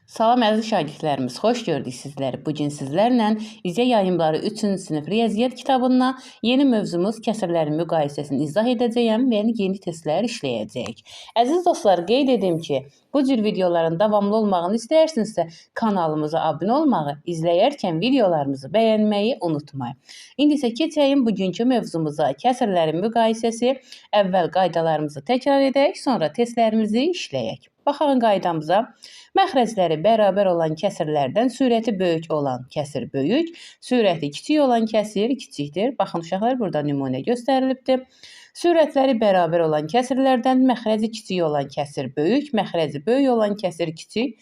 Salam əziz şagirdlərimiz, xoş gördük sizləri. Bugün sizlərlə İzə yayımları 3-cü sinif riyaziyyat kitabından yeni mövzumuz kəsrlərin müqayisəsini izah edəcəyəm və yeni testlər işləyəcəyik. Əziz dostlar, qeyd edim ki, bu cür videoların davamlı olmağını istəyirsinizsə kanalımıza abunə olmağı, izləyərkən videolarımızı bəyənməyi unutmayın. İndi isə keçəyim bugünkü mövzumuza, kəsrlərin müqayisəsi. Əvvəl qaydalarımızı təkrar edək, sonra testlərimizi işləyək. Baxın qaydamıza. Məxrəcləri bərabər olan kəsirlərdən sürəti böyük olan kəsir böyük, sürəti kiçik olan kəsir kiçikdir. Baxın uşaqlar, burada nümunə göstərilibdir. Sürətləri bərabər olan kəsirlərdən məxrəci kiçik olan kəsir böyük, məxrəci böyük olan kəsir kiçik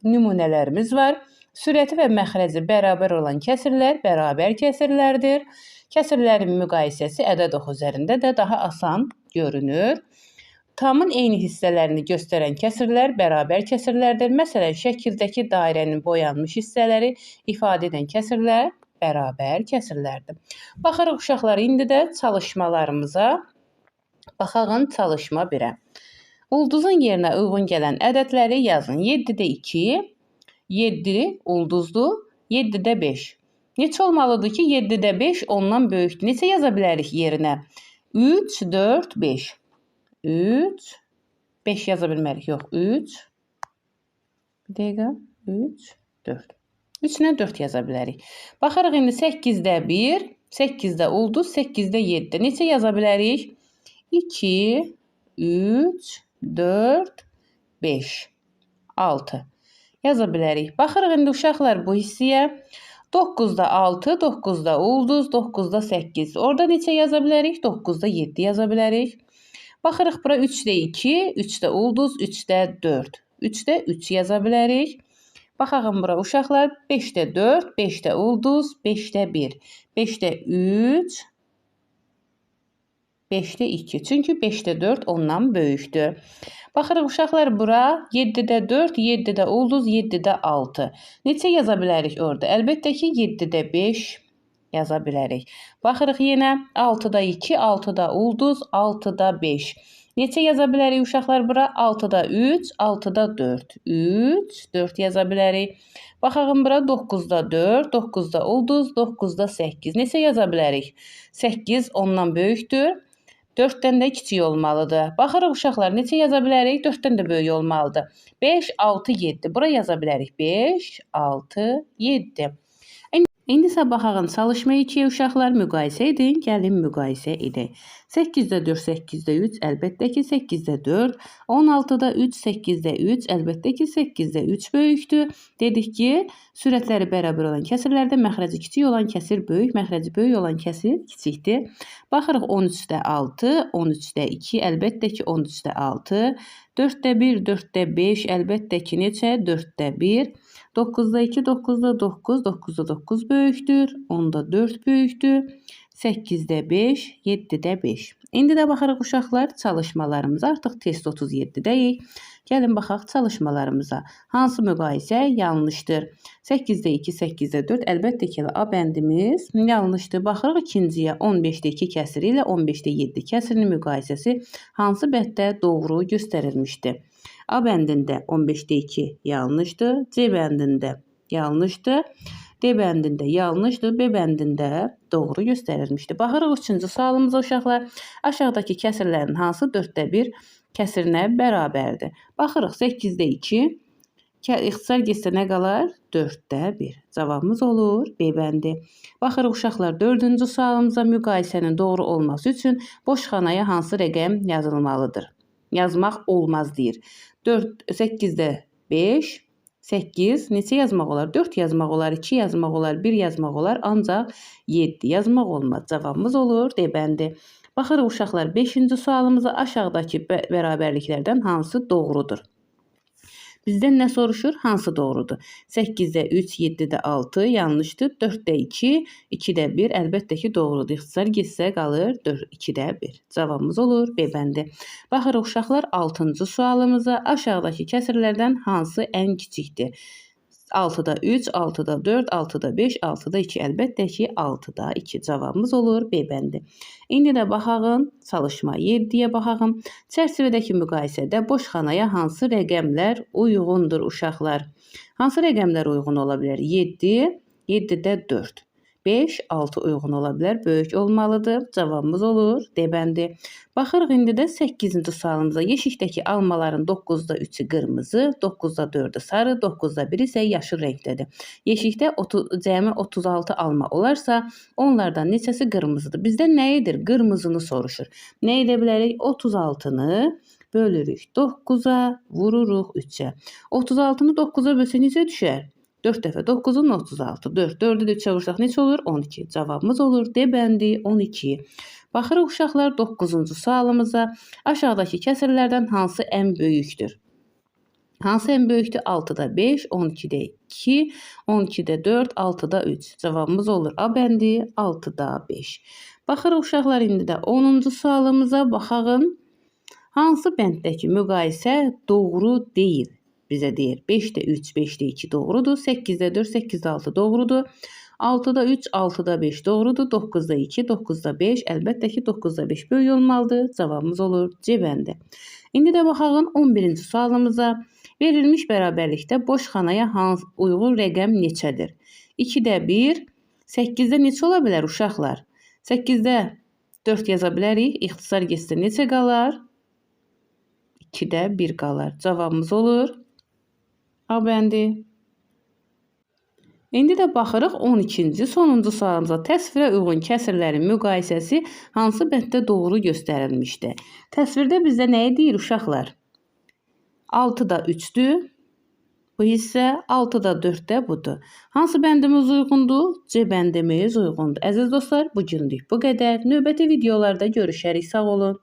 nümunələrimiz var. Sürəti və məxrəci bərabər olan kəsirlər bərabər kəsirlərdir. Kəsirlərin müqayisəsi ədəd oxu üzərində də daha asan görünür. Tamın eyni hissələrini göstərən kəsirlər bərabər kəsirlərdir. Məsələn, şəkildəki dairənin boyanmış hissələri ifadə edən kəsirlər bərabər kəsirlərdir. Baxırıq uşaqlar, indi də çalışmalarımıza. Baxağın çalışma 1-ə. Ulduzun yerinə uyğun gələn ədədləri yazın. 7-də 2, 7 ulduzdur, 7-də 5. Neçə olmalıdır ki, 7-də 5 ondan böyükdür? Neçə yaza bilərik yerinə? 3, 4, 5. 3, 5 yaza bilmərik, yox, 3, bir dəqiqə, 3, 4. 3-lə 4 yaza bilərik. Baxırıq, indi 8-də 1, 8-də ulduz, 8-də 7. Neçə yaza bilərik? 2, 3, 4, 5, 6 yaza bilərik. Baxırıq, indi uşaqlar bu hissəyə. 9-da 6, 9-da ulduz, 9-da 8. Orada neçə yaza bilərik? 9-da 7 yaza bilərik. Baxırıq, bura 3-də 2, 3-də ulduz, 3-də 4. 3-də 3 yaza bilərik. Baxağın bura uşaqlar, 5-də 4, 5-də ulduz, 5-də 1. 5-də 3, 5-də 2. Çünki 5-də 4 ondan böyükdür. Baxırıq uşaqlar, bura 7-də 4, 7-də ulduz, 7-də 6. Neçə yaza bilərik orada? Əlbəttə ki, 7-də 5 yaza bilərik. Baxırıq yenə 6-da 2, 6-da ulduz, 6-da 5. Neçə yaza bilərik uşaqlar bura? 6-da 3, 6-da 4. 3, 4 yaza bilərik. Baxağın bura 9-da 4, 9-da ulduz, 9-da 8. Neçə yaza bilərik? 8 ondan böyükdür. 4-dən də kiçik olmalıdır. Baxırıq uşaqlar, neçə yaza bilərik? 4-dən də böyük olmalıdır. 5, 6, 7. Bura yaza bilərik. 5, 6, 7. İndi isə baxağın çalışma 2 uşaqlar müqayisə edin. Gəlin müqayisə edək. 8-də 4, 8-də 3, əlbəttə ki 8-də 4. 16-da 3, 8-də 3, əlbəttə ki 8-də 3 böyükdür. Dedik ki, sürətləri bərabər olan kəsirlərdə məxrəci kiçik olan kəsir böyük, məxrəci böyük olan kəsir kiçikdir. Baxırıq 13-də 6, 13-də 2, əlbəttə ki 13-də 6. 4-də 1, 4-də 5, əlbəttə ki neçə? 4-də 1. 9-da 2, 9-da 9, 9-da 9 böyükdür, 10-da 4 böyükdür, 8-də 5, 7-də 5. İndi də baxırıq uşaqlar çalışmalarımıza. Artıq test 37-deyik. Gəlin baxaq çalışmalarımıza. Hansı müqayisə yanlışdır? 8-də 2, 8-də 4. Əlbəttə ki, A bəndimiz yanlışdır. Baxırıq ikinciyə 15-də 2 kəsiri ilə 15-də 7 kəsirinin müqayisəsi hansı bənddə doğru göstərilmişdir? A bəndində 15-də 2 yanlışdır. C bəndində yanlışdır. D bəndində yanlışdır. B bəndində doğru göstərilmişdir. Baxırıq 3-cü sualımıza uşaqlar. Aşağıdakı kəsirlərin hansı 4-də 1 kəsirinə bərabərdir? Baxırıq 8-də 2. İxtisar getsə nə qalar? 4-də 1. Cavabımız olur B bəndi. Baxırıq uşaqlar 4-cü sualımıza müqayisənin doğru olması üçün boş xanaya hansı rəqəm yazılmalıdır? Yazmaq olmaz deyir. 8-də 5, 8, neçə yazmaq olar? 4 yazmaq olar, 2 yazmaq olar, 1 yazmaq olar, ancaq 7 yazmaq olmaz. Cavabımız olur D bəndi. Baxırıq uşaqlar 5-ci sualımıza aşağıdakı bərabərliklərdən hansı doğrudur? Bizdən nə soruşur? Hansı doğrudur? 8-də 3, 7-də 6 yanlışdır. 4-də 2, 2-də 1 əlbəttə ki doğrudur. İxtisar getsə qalır 2-də 1. Cavabımız olur B bəndi. Baxırıq uşaqlar 6-cı sualımıza. Aşağıdakı kəsirlərdən hansı ən kiçikdir? 6-da 3, 6-da 4, 6-da 5, 6-da 2. Əlbəttə ki, 6-da 2 cavabımız olur B bəndi. İndi də baxağın çalışma 7-yə baxağın. Çərçivədəki müqayisədə boş xanaya hansı rəqəmlər uyğundur uşaqlar? Hansı rəqəmlər uyğun ola bilər? 7, 7-də 4. 5, 6 uyğun ola bilər. Böyük olmalıdır. Cavabımız olur D bəndi. Baxırıq indi də 8-ci sualımıza. Yeşikdəki almaların 9-da 3-ü qırmızı, 9-da 4-ü sarı, 9-da 1 isə yaşıl rəngdədir. Yeşikdə cəmi 36 alma olarsa, onlardan neçəsi qırmızıdır? Bizdən nə edir? Qırmızını soruşur. Nə edə bilərik? 36-nı bölürük 9-a, vururuq 3-ə. 36-nı 9-a bölsək necə düşər? 4 dəfə 9-un 36. 4. 4-ü də 3-ə vursaq neçə olur? 12. Cavabımız olur D bəndi 12. Baxırıq uşaqlar 9-cu sualımıza. Aşağıdakı kəsirlərdən hansı ən böyükdür? Hansı ən böyükdür? 6-da 5, 12-də 2, 12-də 4, 6-da 3. Cavabımız olur A bəndi 6-da 5. Baxırıq uşaqlar indi də 10-cu sualımıza baxağın. Hansı bənddəki müqayisə doğru deyil? Bizə deyir 5-də 3, 5-də 2 doğrudur. 8-də 4, 8-də 6 doğrudur. 6-da 3, 6-da 5 doğrudur. 9-da 2, 9-da 5. Əlbəttə ki, 9-da 5 böyük olmalıdır. Cavabımız olur C bəndi. İndi də baxağın 11-ci sualımıza. Verilmiş bərabərlikdə boş xanaya uyğun rəqəm neçədir? 2-də 1, 8-də neçə ola bilər uşaqlar? 8-də 4 yaza bilərik. İxtisar getsə neçə qalar? 2-də 1 qalar. Cavabımız olur A bəndi. İndi də baxırıq 12-ci sonuncu sualımıza. Təsvirə uyğun kəsirlərin müqayisəsi hansı bənddə doğru göstərilmişdir? Təsvirdə bizdə nəyi deyir uşaqlar? 6-da 3-dür. Bu hissə 6-da 4-də budur. Hansı bəndimiz uyğundur? C bəndimiz uyğundur. Əziz dostlar, bu günlük bu qədər. Növbəti videolarda görüşərik. Sağ olun.